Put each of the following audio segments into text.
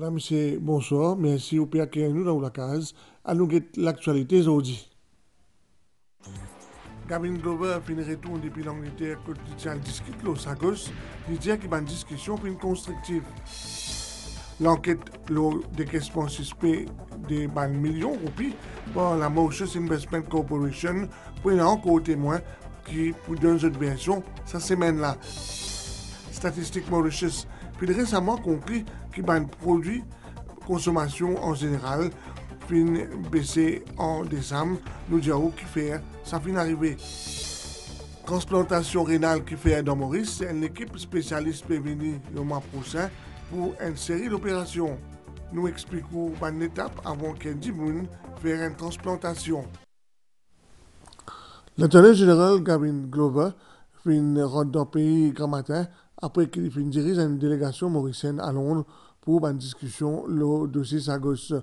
Madame, monsieur, bonsoir. Merci au père qui est nous dans la case. À nous guetter l'actualité aujourd'hui. Gavin Glover a fait une retour depuis l'Angleterre que il discute Los Sagos. Il dit qu'il y a une discussion pour une constructive. L'enquête le décaissement suspect des millions de roupies par la Mauritius Investment Corporation pour un encore témoin qui, pour donner une version, cette semaine-là. Statistique Mauritius, puis récemment conclu qu'il y a un produit consommation en général fin baissé en décembre, nous dirons qui fait ça fin arrivé. Transplantation rénale qui fait dans Maurice, c'est une équipe spécialiste prévenue le mois prochain pour une série d'opérations. Nous expliquons une étape avant qu'un Dimoun fasse une transplantation. L'intérêt général Gavin Glover fin rentre dans le pays grand matin après qu'il fin dirige une délégation mauricienne à Londres pour une discussion le dossier Sagos.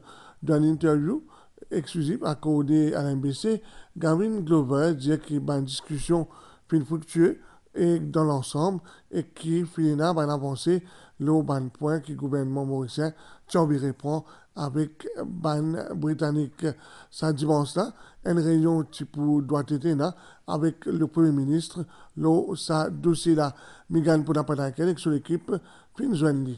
Dans une interview exclusive accordée à l'NBC, Gavin Glover dit qu'il y a une discussion fin fructueuse et dans l'ensemble et qui finira par avancer le ban point que le gouvernement mauricien tient répond avec ban britannique. Ça dimanche-là, une réunion type doit être là avec le Premier ministre, sa dossier-là. Migan pour n'importe quelle sur l'équipe, fin joindre.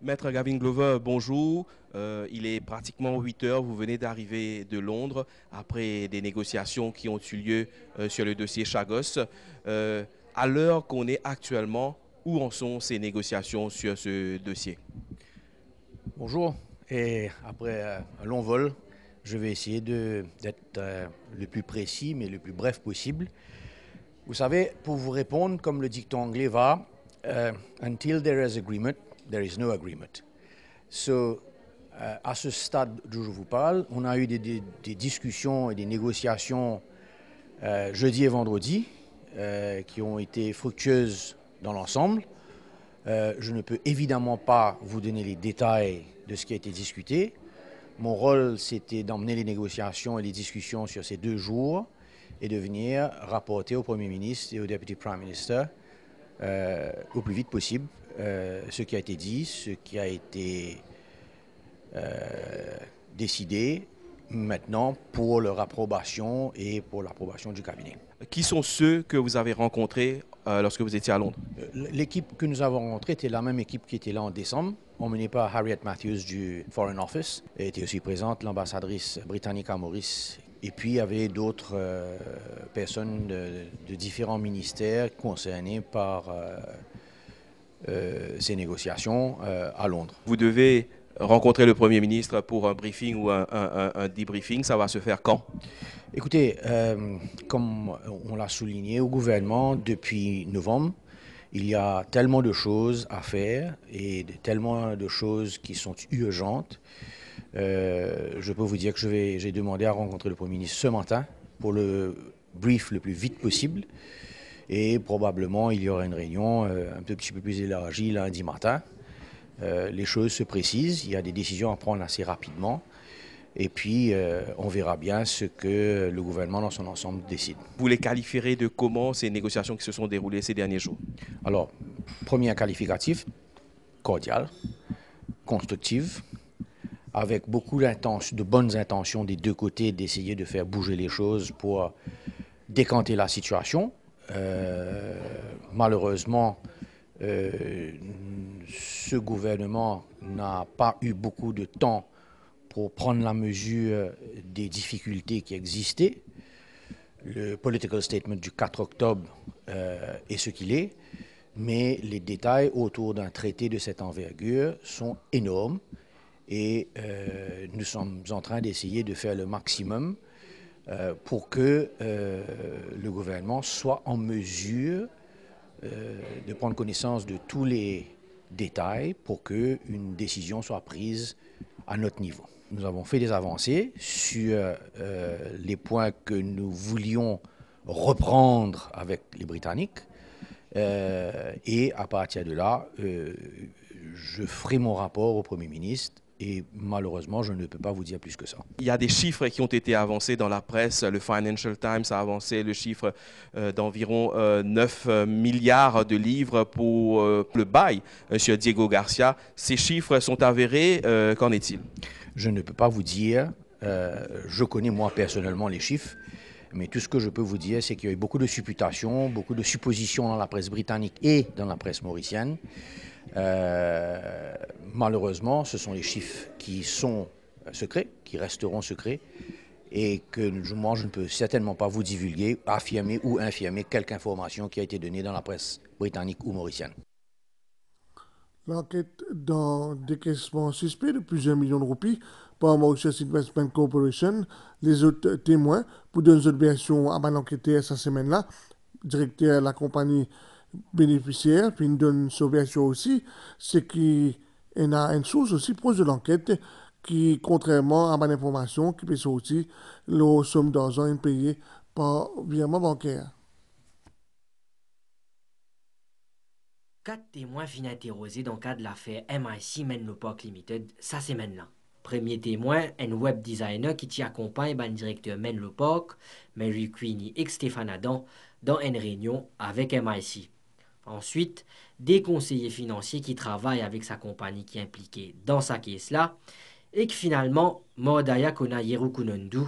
Maître Gavin Glover, bonjour. Il est pratiquement 8 heures. Vous venez d'arriver de Londres après des négociations qui ont eu lieu sur le dossier Chagos. À l'heure qu'on est actuellement, où en sont ces négociations sur ce dossier? Bonjour. Et après un long vol, je vais essayer d'être le plus précis mais le plus bref possible. Vous savez, pour vous répondre, comme le dicton anglais va, until there is agreement, there is no agreement. So, à ce stade d'où je vous parle, on a eu des discussions et des négociations jeudi et vendredi qui ont été fructueuses dans l'ensemble. Je ne peux évidemment pas vous donner les détails de ce qui a été discuté. Mon rôle, c'était d'emmener les négociations et les discussions sur ces 2 jours et de venir rapporter au Premier ministre et au Deputy Prime Minister au plus vite possible ce qui a été dit, ce qui a été décidé maintenant pour leur approbation et pour l'approbation du cabinet. Qui sont ceux que vous avez rencontrés lorsque vous étiez à Londres? L'équipe que nous avons rencontrée était la même équipe qui était là en décembre, emmenée par Harriet Matthews du Foreign Office. Et était aussi présente l'ambassadrice britannique à Maurice. Et puis il y avait d'autres personnes de différents ministères concernés par ces négociations à Londres. Vous devez rencontrer le Premier ministre pour un briefing ou un debriefing. Ça va se faire quand? Écoutez, comme on l'a souligné au gouvernement depuis novembre, il y a tellement de choses à faire et tellement de choses qui sont urgentes. Je peux vous dire que j'ai demandé à rencontrer le Premier ministre ce matin pour le brief le plus vite possible. Et probablement, il y aura une réunion un petit peu plus élargie lundi matin. Les choses se précisent, il y a des décisions à prendre assez rapidement. Et puis, on verra bien ce que le gouvernement dans son ensemble décide. Vous les qualifierez de comment ces négociations qui se sont déroulées ces derniers jours? Alors, premier qualificatif, cordial, constructive, avec beaucoup de bonnes intentions des 2 côtés d'essayer de faire bouger les choses pour décanter la situation. Malheureusement, ce gouvernement n'a pas eu beaucoup de temps pour prendre la mesure des difficultés qui existaient. Le political statement du 4 octobre est ce qu'il est, mais les détails autour d'un traité de cette envergure sont énormes et nous sommes en train d'essayer de faire le maximum pour que le gouvernement soit en mesure de prendre connaissance de tous les détails pour qu'une décision soit prise à notre niveau. Nous avons fait des avancées sur les points que nous voulions reprendre avec les Britanniques et à partir de là, je ferai mon rapport au Premier ministre Et malheureusement, je ne peux pas vous dire plus que ça. Il y a des chiffres qui ont été avancés dans la presse. Le Financial Times a avancé le chiffre d'environ 9 milliards de livres pour le bail sur Diego Garcia. Ces chiffres sont avérés. Qu'en est-il? Je ne peux pas vous dire. Je connais moi personnellement les chiffres. Mais tout ce que je peux vous dire, c'est qu'il y a eu beaucoup de supputations, beaucoup de suppositions dans la presse britannique et dans la presse mauricienne. Malheureusement, ce sont les chiffres qui sont secrets, qui resteront secrets, et que moi, je ne peux certainement pas vous divulguer, affirmer ou infirmer quelque information qui a été donnée dans la presse britannique ou mauricienne. L'enquête dans décaissement suspect de plusieurs millions de roupies par Mauritius Investment Corporation, les autres témoins, pour donner une autre version à l'enquêteur cette semaine-là, directeur de la compagnie bénéficiaire, puis une donne sa version aussi, c'est qu'il y a une source aussi proche de l'enquête qui, contrairement à l'information, qui peut sortir la somme d'argent payée par virement bancaire. 4 témoins finissent interrogés dans le cadre de l'affaire MIC Menlo Park Limited, ça semaine-là. Premier témoin, un web designer qui accompagne le directeur Menlo Park, Mary Queenie et Stéphane Adam, dans une réunion avec MIC. Ensuite, des conseillers financiers qui travaillent avec sa compagnie qui est impliquée dans sa caisse-là, et que finalement, Mordaya Konayeru Kunundu,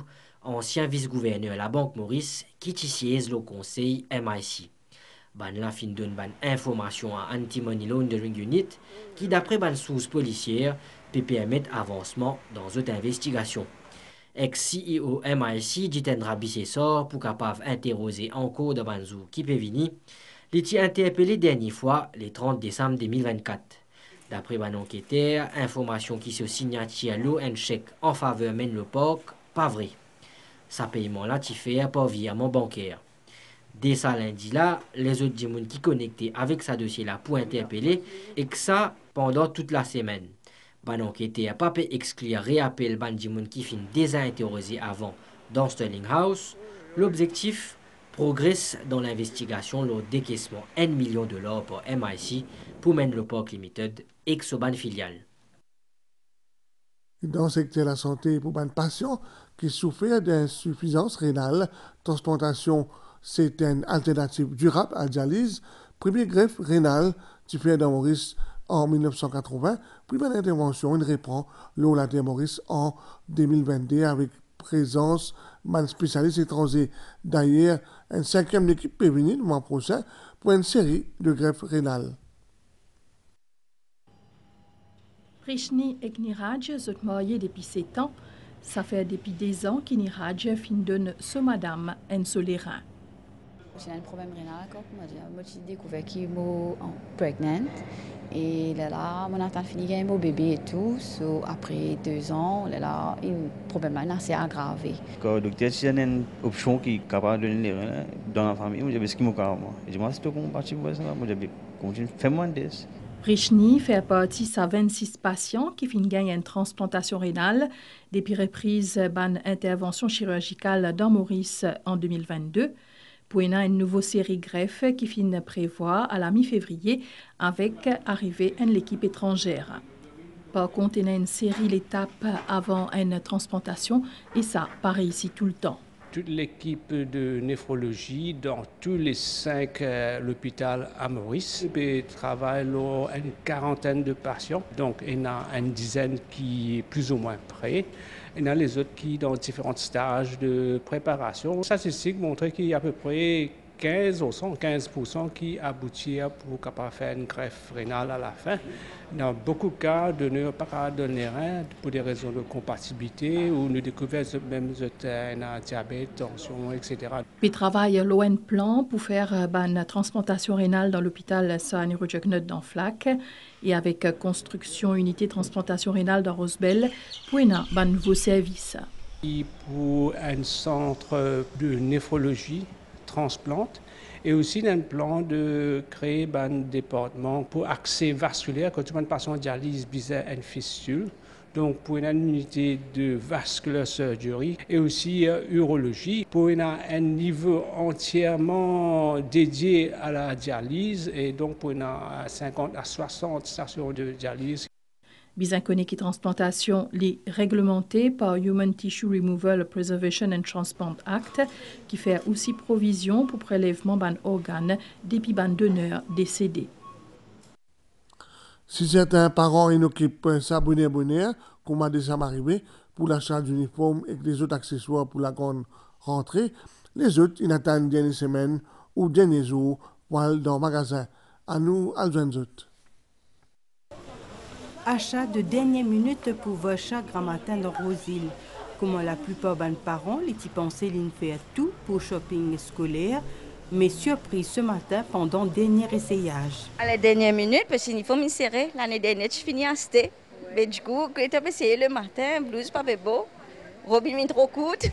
ancien vice-gouverneur de la Banque Maurice, qui siège le conseil MIC. Ban la fin donne ban information à Anti-Money Laundering Unit qui, d'après ban source policière, peut permettre avancement dans cette investigation. Ex-CEO MIC Jitendra Bissessor pour capable interroger encore de banzou qui peut venir, l'étit interpellé dernière fois le 30 décembre 2024. D'après ban enquêteur, information qui se signature l'eau un chèque en faveur Menlo Park, pas vrai. Sa paiement là t'y fait par virement bancaire. Dès ça lundi là, les autres gens qui connectés avec sa dossier là pour interpeller et que ça pendant toute la semaine. Ban enquêteur pas pu exclure réappel ban gens qui fin déjà interrogé avant dans Sterling House. L'objectif progresse dans l'investigation le décaissement $1 million pour MIC pour Menlo Park Limited et que ban filiale. Dans le secteur de la santé, pour un patient qui souffre d'insuffisance rénale, transplantation, c'est une alternative durable à la dialyse. Premier greffe rénale, qui fait dans Maurice en 1980, puis une intervention, il reprend l'Ola Maurice en 2022 avec présence d'un spécialiste étranger. D'ailleurs, une 5e équipe peut venir le mois prochain pour une série de greffes rénales. Rishni et Niraj sont mariés depuis 7 ans. Ça fait depuis des ans que Niraj fin donne ce madame un solérin. J'ai un problème rénal, moi j'ai découvert que je suis pregnant et là, mon enfant fini gagner mon bébé et tout. So, après 2 ans, là, le problème est assez aggravé. Quand le docteur a une option qui est capable de donner dans la famille, je vais ce qu'il m'a carrément. Et je me suis dit, compatible avec ça, je vais continuer à faire moins de ça. Rishni fait partie de 26 patients qui finissent gagner une transplantation rénale depuis reprise d'une intervention chirurgicale dans Maurice en 2022. Pour une nouvelle série greffe qui finit prévoir à la mi-février avec arrivée de l'équipe étrangère. Par contre, il y a une série d'étapes avant une transplantation et ça paraît ici tout le temps. Toute l'équipe de néphrologie dans tous les 5 hôpitaux à Maurice travaille une quarantaine de patients. Donc, il y a une dizaine qui est plus ou moins prêt. Il y a les autres qui sont dans différents stages de préparation. Les statistiques montrent qu'il y a à peu près 15 ou 115% qui aboutissent pour capable faire une greffe rénale à la fin. Dans beaucoup de cas, de ne pas donner rien pour des raisons de compatibilité ou nous découvrir même un diabète, tension, etc. Puis travaille l'ON plan pour faire une transplantation rénale dans l'hôpital Saint-Nirojagnot dans Flac et avec construction unité transplantation rénale dans Rosebel pour un nouveau service. Et pour un centre de néphrologie transplante et aussi un plan de créer un département pour accès vasculaire quand un patient dialyse bizarre une fistule. Donc pour une unité de vascular surgery et aussi urologie pour un niveau entièrement dédié à la dialyse et donc pour 50 à 60 stations de dialyse. Bizan connaît qui transplantation les réglementée par Human Tissue Removal Preservation and Transplant Act qui fait aussi provision pour prélèvement d'un organe depuis ban donneur décédé. Si certains parents en occupent s'abonner, comme a déjà arrivé, pour l'achat d'uniformes et des autres accessoires pour la grande rentrée, les autres, ils attendent dernière semaine ou dernier jour pour aller dans le magasin. À nous, à nous autres. Achat de dernière minute pour votre chaque grand matin dans Roseville. Comme la plupart des parents, les petits pensées qu'ils font tout pour shopping scolaire, mais surprise ce matin pendant le dernier essayage. À la dernière minute, parce qu'il faut m'insérer. L'année dernière, je finis à acheter. Mais du coup, quand j'ai essayé le matin, blouse pas beau, robe trop courte.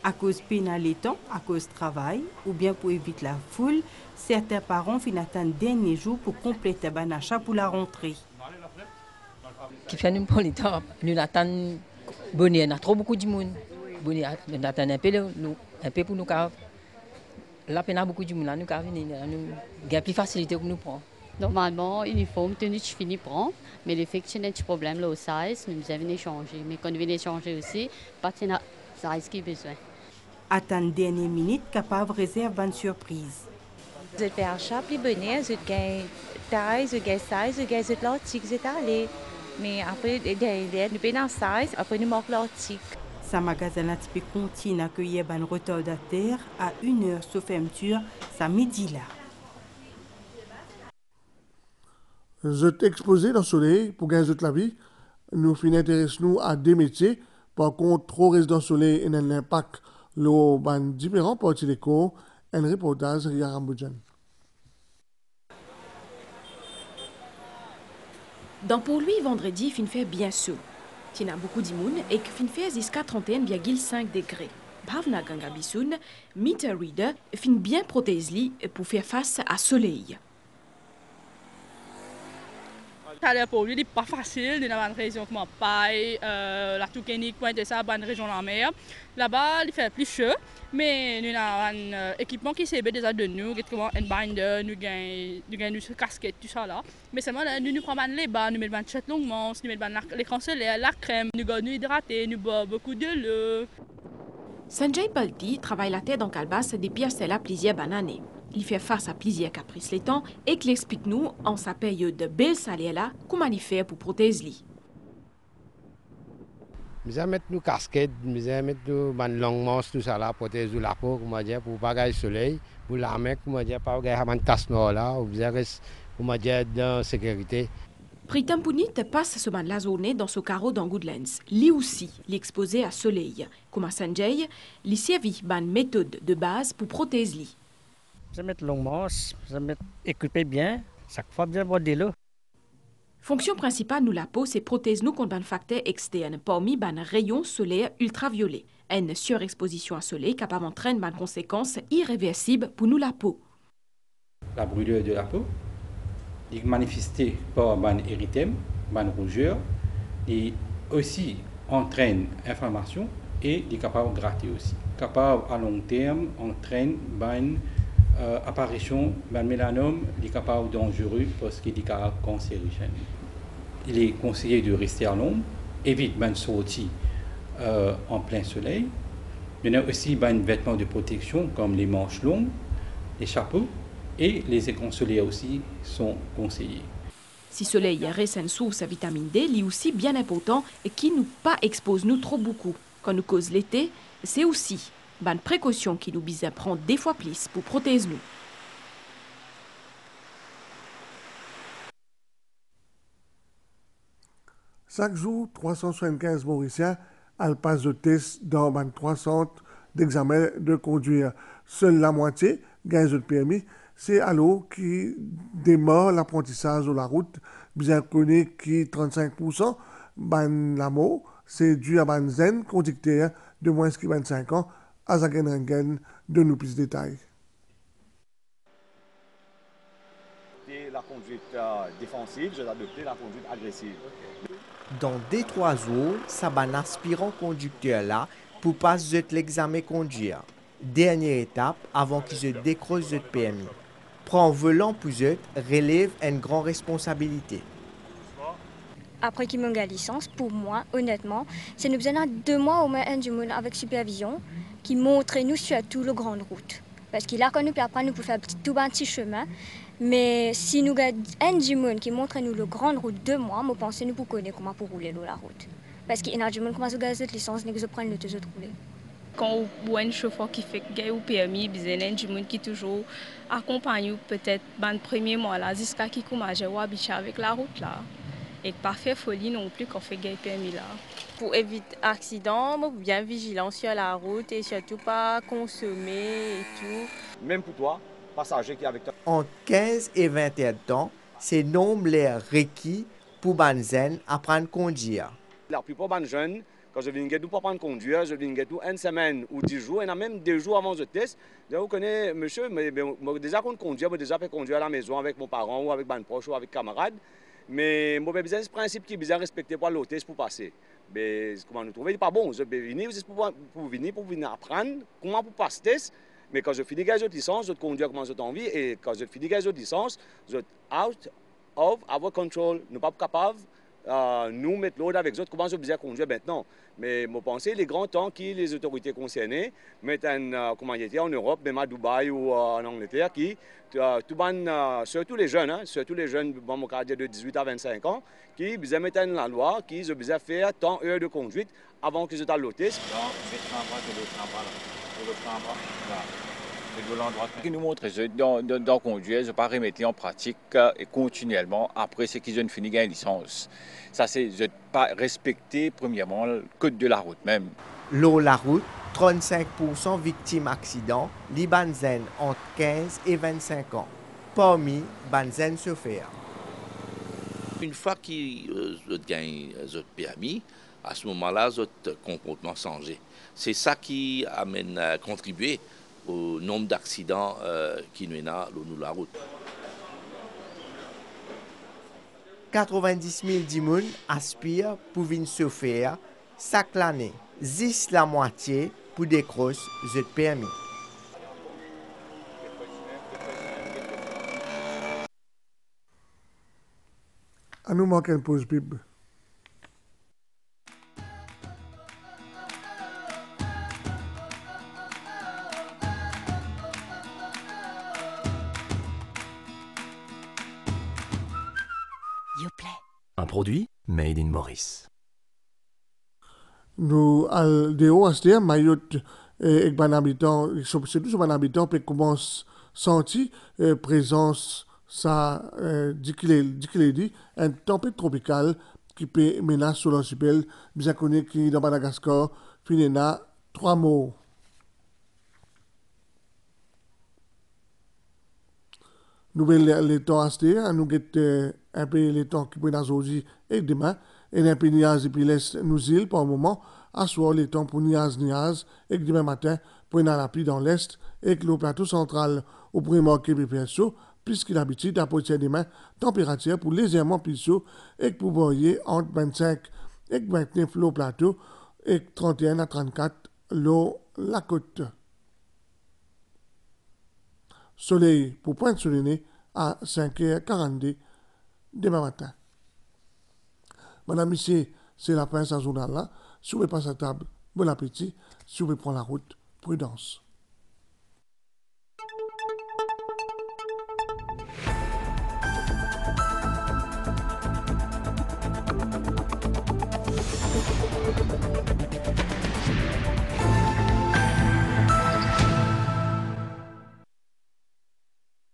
À cause pénal temps, à cause travail, ou bien pour éviter la foule, certains parents finissent attendre le dernier jour pour compléter un achat pour la rentrée. Qui fait nous pour les temps, nous attendons bonnet, on a trop beaucoup de monde. Bonnet, nous attendons un peu pour nous car là, on a beaucoup de monde, nous car venir, nous avons plus facilité pour nous prendre. Normalement, uniforme, tenue, je finis prendre, mais le fait que j'ai un petit problème là au size, nous avons échangé. Mais quand nous venons échanger aussi, pas de size qui besoin. Attendre dernière minute, capable de réserver une surprise. Je fais achat plus bonnet, je gagne taille, je gagne size, je gagne l'article, je allé. Mais après, nous payons en size, après nous manque l'article. Ce magasin a typé continue à accueillir un retardataire à 1 heure sous fermeture, ce midi-là. Je t'ai exposé dans le soleil pour gagner toute la vie. Nous intéressons à des métiers. Par contre, trop reste dans le soleil et un impact dans différents parties des cours. Un reportage Ria Ramboujan. Dans pour lui, vendredi, il fait bien chaud. Il y a beaucoup de monde et qu'il fait jusqu'à 31,5 degrés. Bhavna Gangabisoun, meter reader, fin bien protégé pour faire face à soleil. Pour lui, c'est pas facile. Nous avons une région comme Paille, la Toucanique, Pointe ça, une région de la mer. Là-bas, il fait plus chaud, mais nous avons un équipement qui s'est déjà de nous, comme un binder, nous avons une casquette, tout ça là. Mais seulement, nous prenons les bas, nous mettons une chute longuement, nous mettons l'écran solaire, la crème, nous nous hydrater, nous boivons beaucoup de l'eau. Sanjay Balti travaille la tête dans Calbas depuis à plusieurs années. Il fait face à plusieurs caprices les temps et qu'il explique nous, en sa période de belle salaire là, comment il fait pour protéger lui. Nous allons mettre nos casquettes, nous allons mettre nos longues manches, tout ça là, pour protéger la peau, pour ne pas gagner le soleil, pour la mettre, pour ne pas gagner casse noire là, pour être dans la sécurité. Pritam Punit passe ce la journée dans ce carreau dans Goodlands. Lui aussi, l'exposé à soleil. Comme à Sanjay, il servit une méthode de base pour protéger lui. Je vais mettre longue manche, je vais mettre équipé bien, chaque fois bien border l'eau. Fonction principale nous la peau, c'est protéger nous contre un facteur externe, parmi un rayon solaire ultraviolet. Une surexposition à soleil capable d'entraîner des conséquences irréversibles pour nous la peau. La brûlure de la peau est manifestée par un érythème, une rougeur, et aussi entraîne inflammation et est capable de gratter aussi. Capable à long terme entraîne une apparition d'un mélanome, il est capable dangereux parce qu'il est cancérigène. Il est conseillé de rester à l'ombre, évite une sortie en plein soleil. Il y a aussi des vêtements de protection comme les manches longues, les chapeaux et les écrans solaires aussi sont conseillés. Si le soleil reste une source à vitamine D, il est aussi bien important et qui nous pas expose nous trop beaucoup. Quand nous cause l'été, c'est aussi une précaution qui nous vise à prendre des fois plus pour protéger nous. Chaque jour, 375 Mauriciens passent de test dans 3 centres d'examen de conduire. Seule la moitié gagne le permis. C'est alors qui démarre l'apprentissage de la route. Bien connu qui 35%, l'amour, c'est dû à un zen conducteur de moins de 25 ans. Azagen Rengen de nous plus de détails. La conduite défensive, j'ai adopté la conduite agressive. Dans 2-3 jours, ça va un aspirant conducteur là pour passer l'examen conduire. Dernière étape avant qu'il se décroche le permis. Prendre volant pour eux relève une grande responsabilité. après qu'il me licence, pour moi, honnêtement, c'est nous besoin de 2 mois au moins un du monde avec supervision qui montre nous surtout la grande route. Parce qu'il a connu puis après nous pour faire tout un petit chemin. Mais si nous avons un du monde qui montre nous la grande route 2 mois, je pense que nous pour connaître comment pour rouler la route. Parce qu'il y a du monde qui commence à gagner cette licence, nous prendre le deux autres rouler. Quand on a un chauffeur qui fait gagner au permis, il y a du monde qui toujours accompagne peut-être dans le premier mois là, jusqu'à qui commence à habituer avec la route là. Et pas faire folie non plus quand on fait gagner permis là. Pour éviter accident, bien vigilant sur la route et surtout pas consommer et tout. Même pour toi, passager qui est avec toi. Entre 15 et 21 ans, c'est nombre les requis pour Banzen apprendre à conduire. La plupart des jeunes, quand je viens pour apprendre à conduire, je viens une semaine ou 10 jours, et même 2 jours avant le test. Je connais, monsieur, mais déjà qu'on conduit, j'ai déjà fait conduire à la maison avec mon parent ou avec mes proches ou avec camarades. Mais j'ai besoin de ce principe qui est bien respecté par l'hôtesse pour passer. Mais comment nous trouver, pas bon. Je vais venir pour venir apprendre comment pour passer test. Mais quand je finis les licences, je conduis comment j'ai envie. Et quand je finis les licences, je suis out of our control. Nous ne sommes pas capables nous mettre l'ordre avec eux comment je vais conduire maintenant. Mais je pense les grands temps que les autorités concernées mettent en Europe, même à Dubaï ou en Angleterre, qui surtout les jeunes, bon, mon cas de 18 à 25 ans, qui besoin mettre la loi, qui besoin faire tant d'heures de conduite avant qu'ils soient à l'hôtesse. Qui nous montre dans conduire, je ne pas remettre en pratique et continuellement après ce qu'ils ont fini une licence. Ça, c'est de pas respecter premièrement le code de la route même. La route, 35% victimes d'accidents, les Banzen entre 15 et 25 ans. Parmi Banzen chauffeurs. Une fois qu'ils gagnent le permis, à ce moment-là, notre comportement changé. C'est ça qui amène à contribuer au nombre d'accidents qui nous a sur la route. 90 000 dimoun aspirent pour venir chauffeur chaque année. 10 la moitié pour décrocher le permis. À nous manquer une pause pub. Un produit made in Maurice. Nous allons à Mayotte et ban habitant, c'est tout ban habitant peut commence sentir présence ça dit une tempête tropicale qui peut menacer sur l'archipel bien connu qui dans Madagascar finina 3 morts. Les temps à se nous guetter un peu les temps qui prennent aujourd'hui et demain, et un peu niaz et puis laisse nous îles pour un moment, à soir les temps pour niaz et demain matin, prennent la pluie dans l'est, et que le plateau central au premier marqué PPSO, puisqu'il habite à porter demain, température pour légèrement plus chaud, et que pour voyer entre 25 et 29 le plateau, et 31 à 34 la côte. Soleil pour pointe sur le nez à 5h42 demain matin. Madame, Monsieur, c'est la fin de ce journal-là. Si vous passez à table, bon appétit. Si vous prenez la route, prudence.